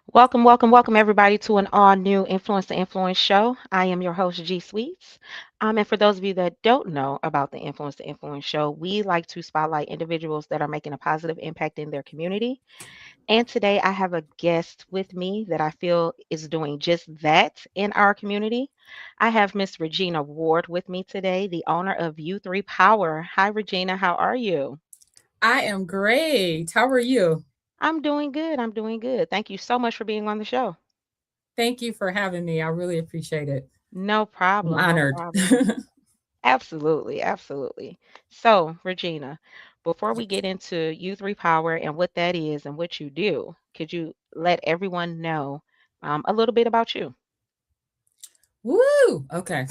Welcome, welcome, welcome, everybody, to an all new Influence to Influence show. I am your host, G Sweets. And for those of you that don't know about the Influence to Influence show, we like to spotlight individuals that are making a positive impact in their community. And today I have a guest with me that I feel is doing just that in our community. I have Miss Regina Ward with me today, the owner of U3Power. Hi, Regina. How are you? I am great. How are you? I'm doing good. I'm doing good. Thank you so much for being on the show. Thank you for having me. I really appreciate it. No I'm problem. No honored. problem. Absolutely, absolutely. So, Regina, before we get into U3 Power and what that is and what you do, could you let everyone know a little bit about you? Woo! Okay.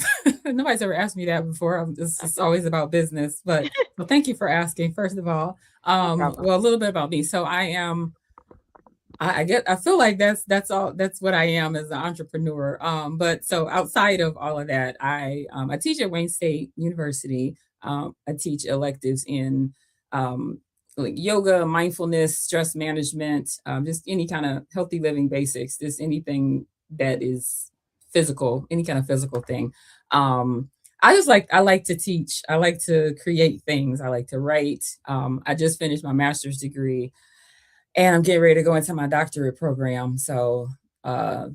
Nobody's ever asked me that before. It's always about business, but so thank you for asking, first of all. No problem. Well, a little bit about me. So I feel like that's all that's what I am as an entrepreneur. But so outside of all of that, I teach at Wayne State University. I teach electives in um, like yoga, mindfulness, stress management, just any kind of healthy living basics, just anything that is physical, any kind of physical thing. Um, I like to teach. I like to create things. I like to write. I just finished my master's degree and I'm getting ready to go into my doctorate program. So uh,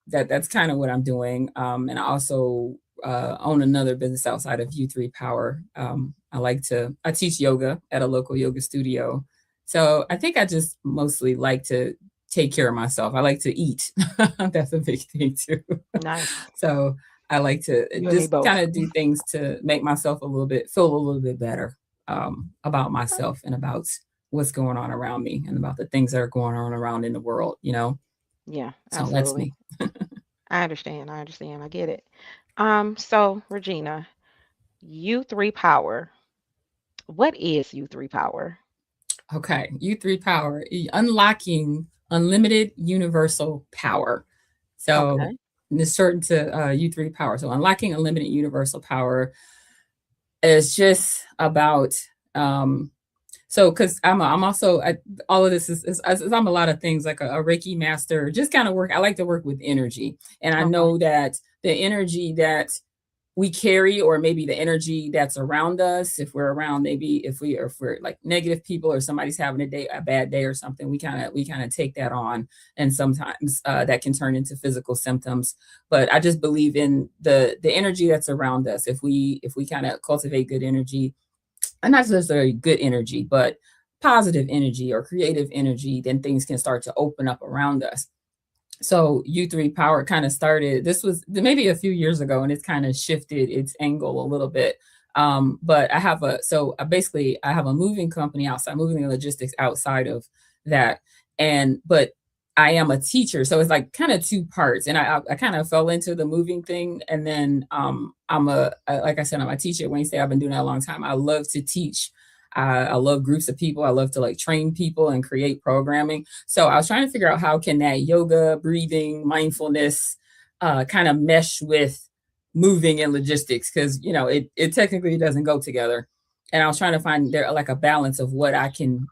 that's kind of what I'm doing. And I also own another business outside of U3Power. I teach yoga at a local yoga studio. So I think I just mostly like to take care of myself. I like to eat. That's a big thing too. Nice. So I like to You and me just kind both. of do things to make myself feel a little bit better about Okay. myself and about what's going on around me and about the things that are going on around in the world. Yeah, So that's absolutely. me. I understand. I understand. I get it. So Regina, U3 Power. What is U3 Power? Okay, U3Power, unlocking unlimited universal power. So Okay. it's shortened to U3Power. So unlocking unlimited universal power is just about because I'm also all of this is I'm a lot of things like a Reiki master. Just kind of work. I like to work with energy, and I Okay. know that the energy that we carry, or maybe the energy that's around us, if we're around, maybe if we're like negative people, or somebody's having a bad day or something, we kind of take that on, and sometimes that can turn into physical symptoms. But I just believe in the energy that's around us. If we kind of cultivate good energy, and not necessarily good energy, but positive energy or creative energy, then things can start to open up around us. So U3Power kind of started, this was maybe a few years ago, and it's kind of shifted its angle a little bit. But I have a moving company outside, moving and logistics outside of that. But I am a teacher. So it's like kind of two parts. And I kind of fell into the moving thing. And then like I said, I'm a teacher at Wayne State. I've been doing that a long time. I love to teach. I love groups of people. I love to like train people and create programming. So I was trying to figure out how can that yoga, breathing, mindfulness kind of mesh with moving and logistics, because it technically doesn't go together. And I was trying to find there like a balance of what I can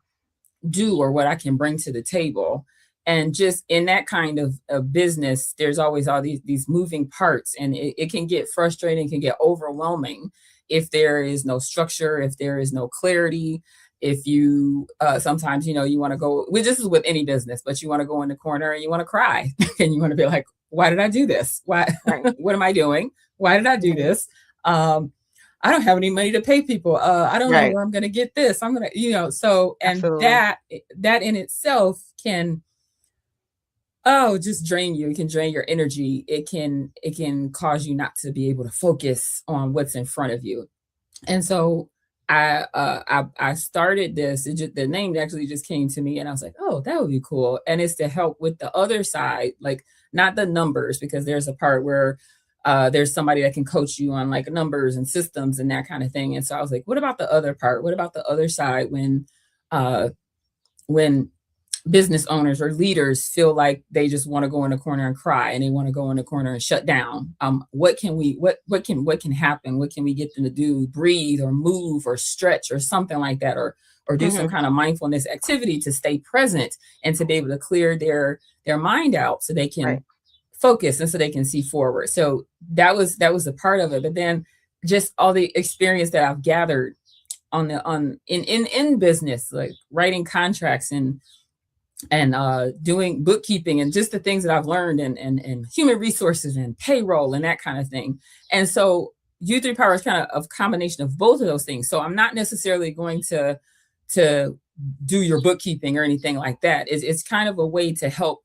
do or what I can bring to the table. And just in that kind of business, there's always all these moving parts, and it can get frustrating, can get overwhelming if there is no structure, if there is no clarity. If you sometimes you want to go, this is with any business, but you want to go in the corner and you want to cry and you want to be like, why did I do this? Why? Right. What am I doing? Why did I do Right. this? um I don't have any money to pay people. I don't know Right. where I'm going to get this. I'm going to, so, and Absolutely. that in itself can, oh, just drain you. It can drain your energy. It can cause you not to be able to focus on what's in front of you. And so I started this. The name actually just came to me, and I was like, oh, that would be cool. And it's to help with the other side, like not the numbers, because there's a part where there's somebody that can coach you on like numbers and systems and that kind of thing. And so I was like, what about the other part? What about the other side uh, when business owners or leaders feel like they just want to go in a corner and cry, and they want to go in a corner and shut down? What can happen? What can we get them to do? Breathe or move or stretch or something like that? Or or do some Mhm. kind of mindfulness activity to stay present and to be able to clear their mind out so they Right. can focus and so they can see forward. So that was a part of it. But then just all the experience that I've gathered on in business, like writing contracts and doing bookkeeping and just the things that I've learned and human resources and payroll and that kind of thing. And so U3Power is kind of a combination of both of those things. So I'm not necessarily going to do your bookkeeping or anything like that. It's kind of a way to help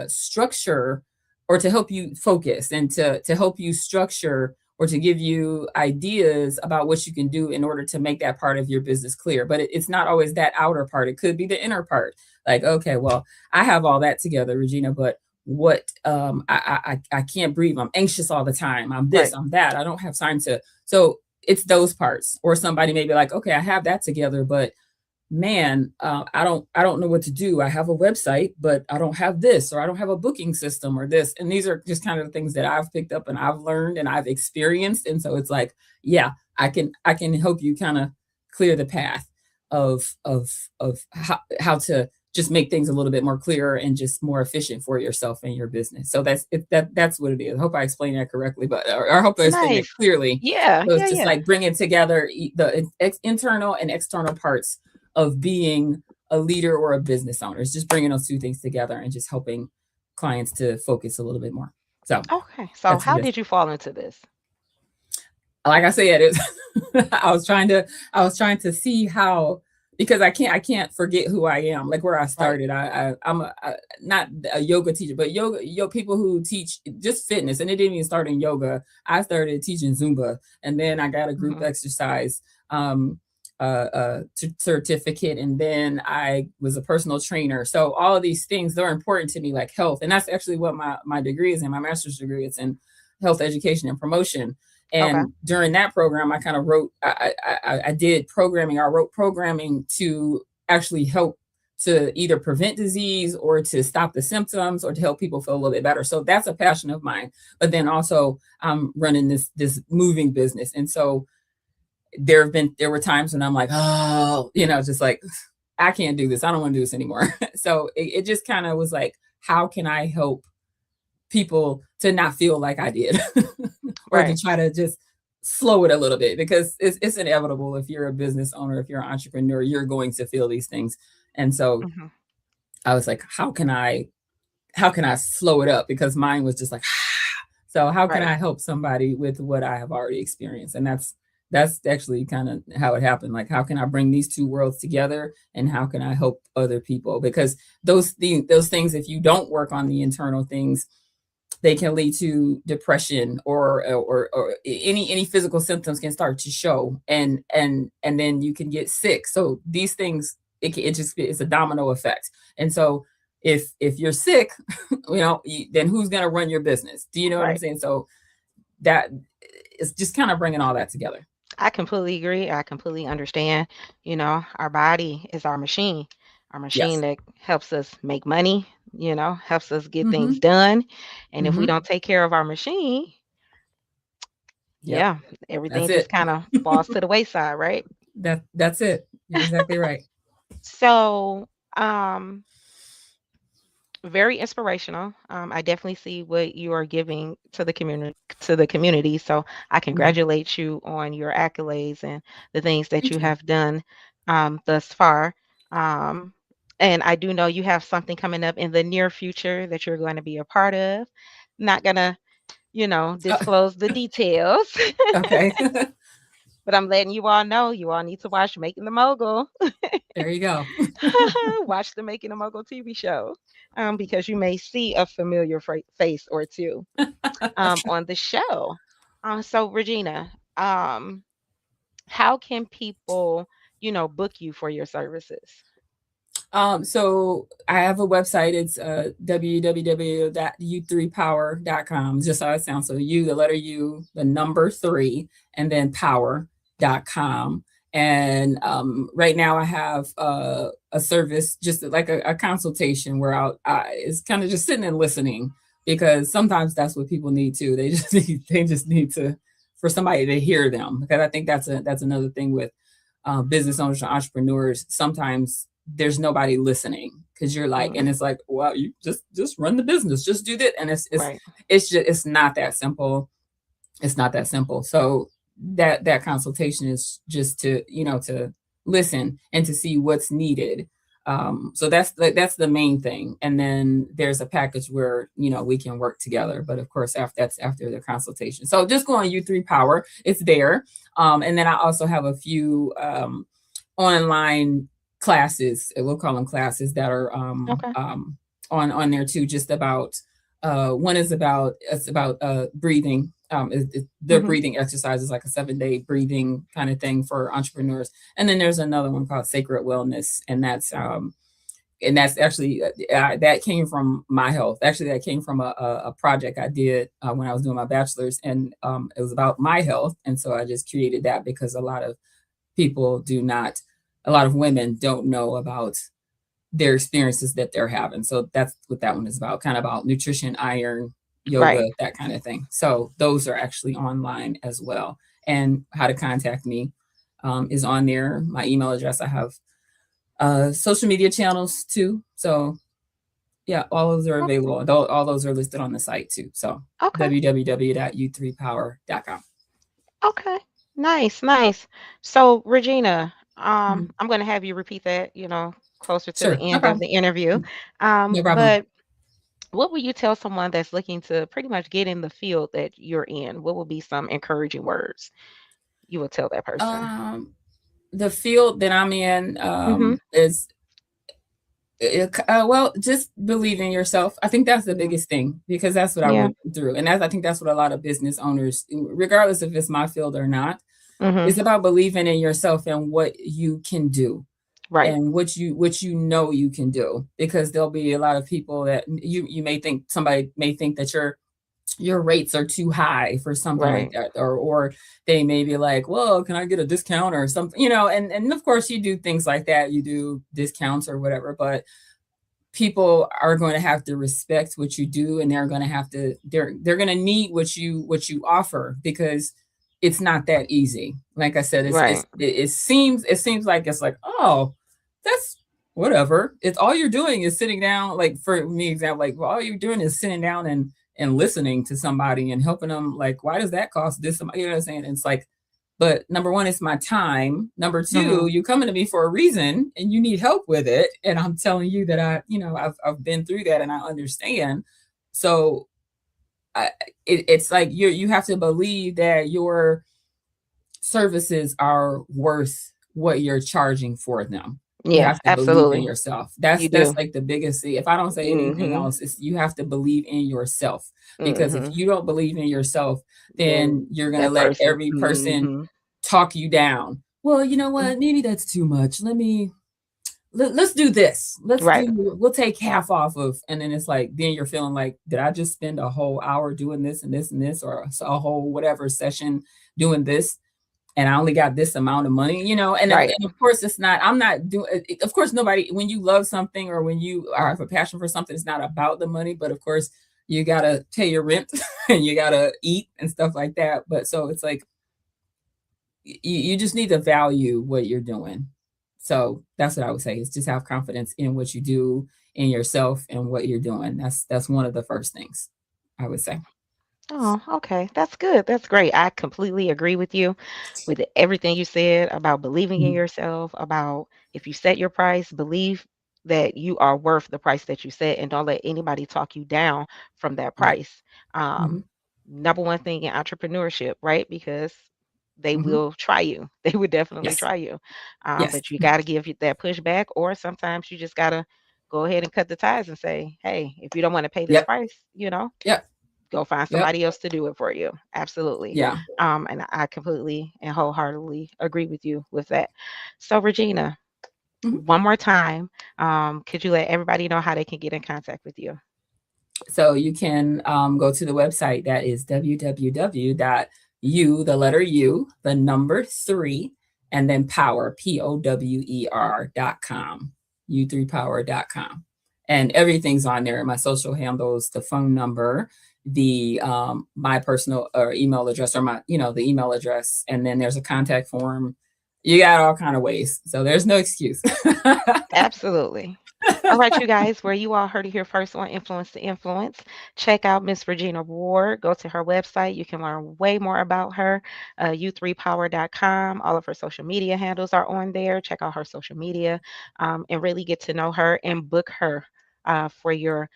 structure or to help you focus and to help you structure or to give you ideas about what you can do in order to make that part of your business clear. But it's not always that outer part. It could be the inner part. Like, okay, well, I have all that together, Regina, but what I can't breathe. I'm anxious all the time. I'm this, Right. I'm that. I don't have time to. So it's those parts. Or somebody may be like, okay, I have that together, but man, I don't know what to do. I have a website, but I don't have this, or I don't have a booking system or this. And these are just kind of the things that I've picked up and I've learned and I've experienced. And so it's like, yeah, I can help you kind of clear the path of how to just make things a little bit more clearer and just more efficient for yourself and your business. So that's what it is. I hope I explained that correctly, but or I hope I explained that Nice. clearly. Yeah. So Yeah. it's just Yeah. like bringing together the internal and external parts of being a leader or a business owner. It's just bringing those two things together and just helping clients to focus a little bit more. So Okay. So that's what how it is. did you fall into this? Like I said, it's I was trying to see how, because I can't forget who I am, like where I Right. started. I'm not a yoga teacher, but people who teach just fitness, and it didn't even start in yoga. I started teaching Zumba, and then I got a group Mhm. exercise certificate, and then I was a personal trainer. So all of these things, they're important to me, like health, and that's actually what my degree is in. My master's degree, it's in health education and promotion. Okay. And during that program, I kind of wrote, I did programming. I wrote programming to actually help to either prevent disease or to stop the symptoms or to help people feel a little bit better. So that's a passion of mine. But then also I'm running this moving business. And so there were times when I'm like, oh, just like, I can't do this. I don't want to do this anymore. So it just kind of was like, how can I help people to not feel like I did, or to Right. try to just slow it a little bit, because it's inevitable. If you're a business owner, if you're an entrepreneur, you're going to feel these things. And so Mhm. I was like, how can I slow it up? Because mine was just like, so how can Right. I help somebody with what I have already experienced? And that's actually kind of how it happened. Like, how can I bring these two worlds together, and how can I help other people? Because those things, if you don't work on the internal things, they can lead to depression, or any physical symptoms can start to show, and then you can get sick. So these things, it's a domino effect. And so if you're sick, then who's going to run your business? Do you know what I'm Right. saying? So that is just kind of bringing all that together. I completely agree. I completely understand. Our body is our machine Yes. that helps us make money, helps us get Mm-hmm. things done. And if we Mm-hmm. don't take care of our machine, Yep. yeah, That's everything just it. kind of falls to the wayside, right? That's it. You're exactly right. So, um, very inspirational. I definitely see what you are giving to the community. So I Mm-hmm. congratulate you on your accolades and the things that you Thank you. have done thus far. Um, and I do know you have something coming up in the near future that you're going to be a part of. Not gonna, Uh, disclose the details, okay. but I'm letting you all know you all need to watch Making the Mogul. There you go. Watch the Making a Mogul TV show, because you may see a familiar face or two on the show. So, Regina, how can people, book you for your services? So I have a website. It's www.u3power.com. Just how it sounds. So U, the letter U, the number three, and then power.com. And right now I have a service, just like a consultation, where it's kind of just sitting and listening, because sometimes that's what people need too. They just need to, for somebody to hear them, because I think that's another thing with business owners or entrepreneurs, sometimes there's nobody listening because you're like, and Mm, it's like, well, you just run the business, just do that, and right. it's just it's not that simple. It's not that simple. So that consultation is just to to listen and to see what's needed. So that's the main thing. And then there's a package where we can work together. But of course, that's after the consultation. So just go on U3Power. It's there. And then I also have a few online classes. We'll call them classes that are Okay. on there too. Just about one is about breathing. The Hmm. breathing exercises, like a 7-day breathing kind of thing for entrepreneurs. And then there's another one called Sacred Wellness, and that's actually that came from my health. Actually, that came from a project I did when I was doing my bachelor's, and it was about my health. And so I just created that because people do not, a lot of women don't know about their experiences that they're having. So that's what that one is about, kind of about nutrition, iron, Right. yoga, that kind of thing. So those are actually online as well. And how to contact me is on there. My email address. I have social media channels too. So yeah, all those are Okay. available. All those are listed on the site too. So Okay. www.u3power.com. Okay. Nice. Nice. So, Regina, Mhm. I'm going to have you repeat that, closer to the Sure, no end of problem. the interview. No problem. But what would you tell someone that's looking to pretty much get in the field that you're in? What would be some encouraging words you would tell that person? Um, the field that I'm in Mm-hmm. is well, just believe in yourself. I think that's the Yeah. biggest thing because that's what I Yeah. went through, and I think that's what a lot of business owners, regardless if it's my field or not, Mm-hmm. it's about believing in yourself and what you can do Right. and what you know you can do. Because there'll be a lot of people that you may think, somebody may think that your rates are too high for something like Right. that, or they may be like, well, can I get a discount or something, and of course you do things like that, you do discounts or whatever, but people are going to have to respect what you do, and they're going to have to they're going to need what you offer, because it's not that easy. Like I said, Right. it seems like it's like, oh, that's whatever. It's all you're doing is sitting down. Like for me, example, like, well, all you're doing is sitting down and listening to somebody and helping them. Like, why does that cost this? You know what I'm saying? It's like, but number one, it's my time. Number two, Mm-hmm. you coming to me for a reason and you need help with it. And I'm telling you that I've been through that and I understand. So I, it's like you have to believe that your services are worth what you're charging for them. You Yeah, have to believe in absolutely. yourself. You That's do. like the biggest thing. If I don't say anything Mm-hmm. else, it's you have to believe in yourself. Because if Mm-hmm. you don't believe in yourself, Then then you're gonna that let person. every person Mm-hmm. talk you down. Well, you know what? Maybe that's too much. Let's do this. Right. We'll take half off of, and then it's like, then you're feeling like, did I just spend a whole hour doing this and this and this, or a whole whatever session doing this, and I only got this amount of money, Right. and of course it's not, I'm not doing, of course nobody, when you love something or when you have a passion for something, it's not about the money, but of course you got to pay your rent and you got to eat and stuff like that. But so it's like, you just need to value what you're doing. So that's what I would say, is just have confidence in what you do, in yourself and what you're doing. That's one of the first things I would say. Oh, okay. That's good. That's great. I completely agree with you with everything you said about believing in Mhm. yourself, about if you set your price, believe that you are worth the price that you set and don't let anybody talk you down from that Right. price. Hmm. Number one thing in entrepreneurship, right? Because they Hmm. will try you. They would definitely Yes. try you. Yes. But you got to give that pushback, or sometimes you just got to go ahead and cut the ties and say, hey, if you don't want to pay this Yep. price, Yep. go find Yep. somebody else to do it for you. Absolutely. Yeah. And I completely and wholeheartedly agree with you with that. So, Regina, Mhm. one more time, could you let everybody know how they can get in contact with you? So you can go to the website, that is www.u, the letter U, the number three, and then power, power.com, u3power.com. And everything's on there. My social handles, the phone number, the my personal or email address, or my, the email address. And then there's a contact form You got all kind of ways. So there's no excuse. Absolutely. All right, you guys, where you all heard it here first on Influence to Influence, check out Miss Regina Ward. Go to her website. You can learn way more about her. U3Power.com. All of her social media handles are on there. Check out her social media and really get to know her and book her for your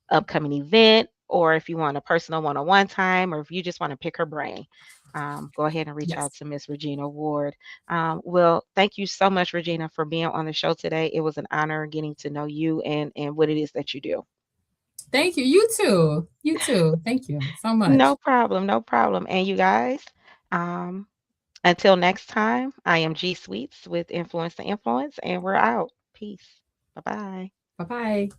upcoming event, or if you want a personal one-on-one time, or if you just want to pick her brain, go ahead and reach out Yes. to Miss Regina Ward. Well, thank you so much, Regina, for being on the show today. It was an honor getting to know you and what it is that you do. Thank you. You too. You too. Thank you so much. No problem, no problem. And you guys, um, until next time, I am G Sweets with Influence to Influence, and we're out. Peace. Bye bye. Bye bye.